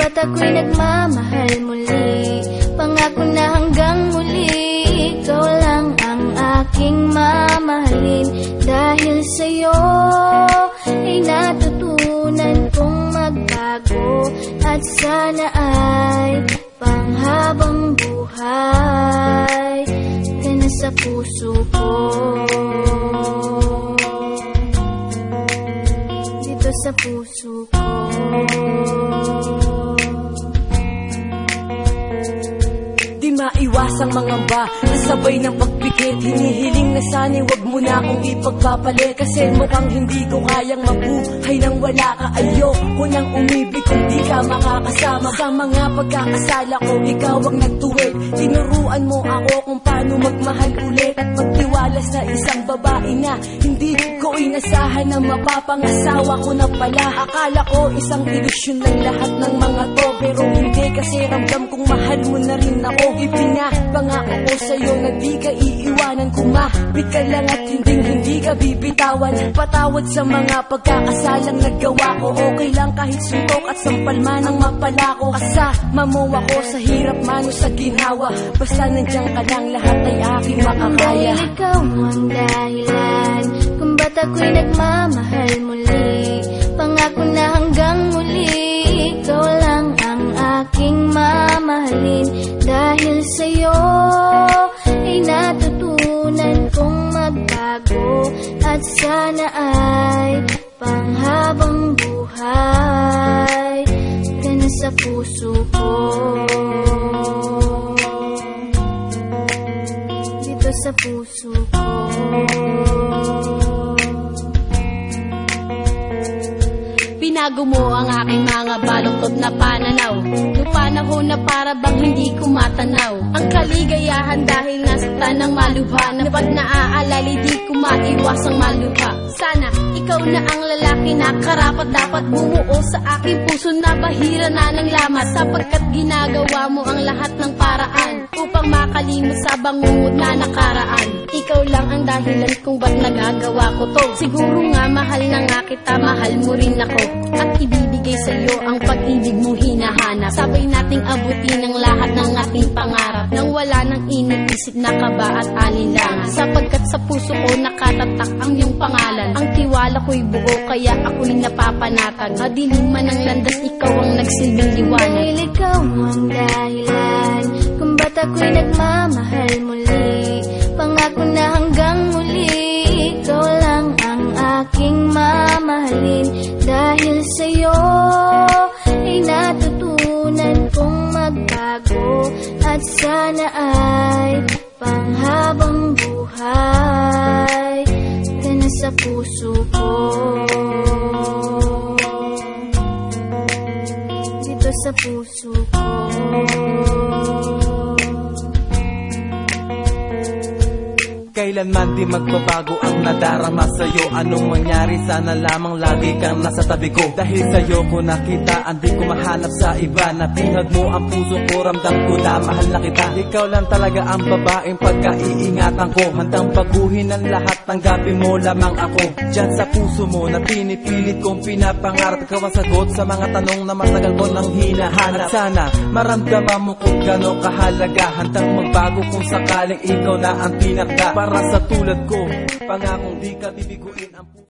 ba't ako'y nagmamahal muli? Pangako na hanggang muli, ikaw lang ang aking mamahalin. Dahil sa'yo ay natutunan kong magbago, at sana ay panghabang buhay ka na sa puso ko. Dito sa puso ko. Di maiwasang mangamba, nasabay ng pagpikit. Hinihiling na sana'y wag mo na akong ipagpapalit, kasi mukhang hindi ko kayang mabuhay nang wala ka. Ayoko nang umibig kung di ka makakasama. Sa mga pagkakasala ko, ikaw ang nagtuwid. Tinuruan mo ako kung paano magmahal ulit, at magtiwala sa isang babae na hindi ko inasahan na mapapangasawa ko na pala. Akala ko isang ilusyon lang lahat ng mga to, pero hindi, kasi ramdam kong mahal mo na rin ako. Ipinapangako ko sa'yo na di ka iiwanan. Kumapit ka lang at hindi ka bibitawan. Patawad sa mga pagkakasalang nagawa ko. Okay lang kahit suntok at sampal man ang mapala ko. Kasama mo ako sa hirap man o sa ginhawa. Basta nandiyan ka lang, lahat ay aking makakaya. Dahil ikaw ang dahilan kung ba't ako'y nagmamahal muli. Pangako na hanggang muli, ikaw lang ang aking mamahalin. Dahil sa'yo ay natutunan kong magbago, at sana ay panghabang buhay ka na sa puso ko. Dito sa puso ko. Binago mo ang aking mga baluktot na pananaw, yung panahon na para bang hindi ko matanaw. Ang kaligayahan dahil nasaktan ng maluha, na pag naaalala di ko maiwasang maluha. Sana ikaw na ang lalaki na karapat dapat bumuo sa aking puso na bahira na ng lamat, sapagkat ginagawa mo ang lahat ng paraan upang makalimot sa bangungot na nakaraan. Ikaw lang ang dahilan kung ba't nagagawa ko to. Siguro nga mahal na nga kita, mahal mo rin ako, at ibibigay sa iyo ang pag-ibig mo hinahanap. Sabay nating abutin ang lahat ng ating pangarap, nang wala nang iniisip na kaba at alinlangan. Sapagkat sa puso ko nakatatak ang iyong pangalan. Ang tiwala ko'y buo, kaya ako'y napapanatag. Madilim man ang landas, ikaw ang nagsilbing liwanag. Dahil ikaw ang dahilan kung ba't ako'y nagmamahal muli. Pangako na hanggang muli, ikaw lang ang aking mamahalin. Dahil sa'yo ay natutunan kong magbago, at sana ay panghabang buhay ka na sa puso ko. Dito sa puso ko. Kailanman di magbabago ang nadarama sa'yo. Anong mangyari, sana lamang lagi kang nasa tabi ko. Dahil sa'yo ko nakita, di ko mahanap sa iba. Natingad mo ang puso ko, ramdam ko na mahal na kita. Ikaw lang talaga ang babaeng pagkaiingatan ko. Handang baguhin ang lahat, tanggapin mo lamang ako. Diyan sa puso mo na pinipilit kong pinapangarap. Ikaw ang sagot sa mga tanong na matagal ko nang hinahanap. At sana maramdaman mo kung gano'ng kahalaga. Handang magbago kung sakaling ikaw na ang tinakda. Para sa tulad ko, pangakong di ka bibiguin ang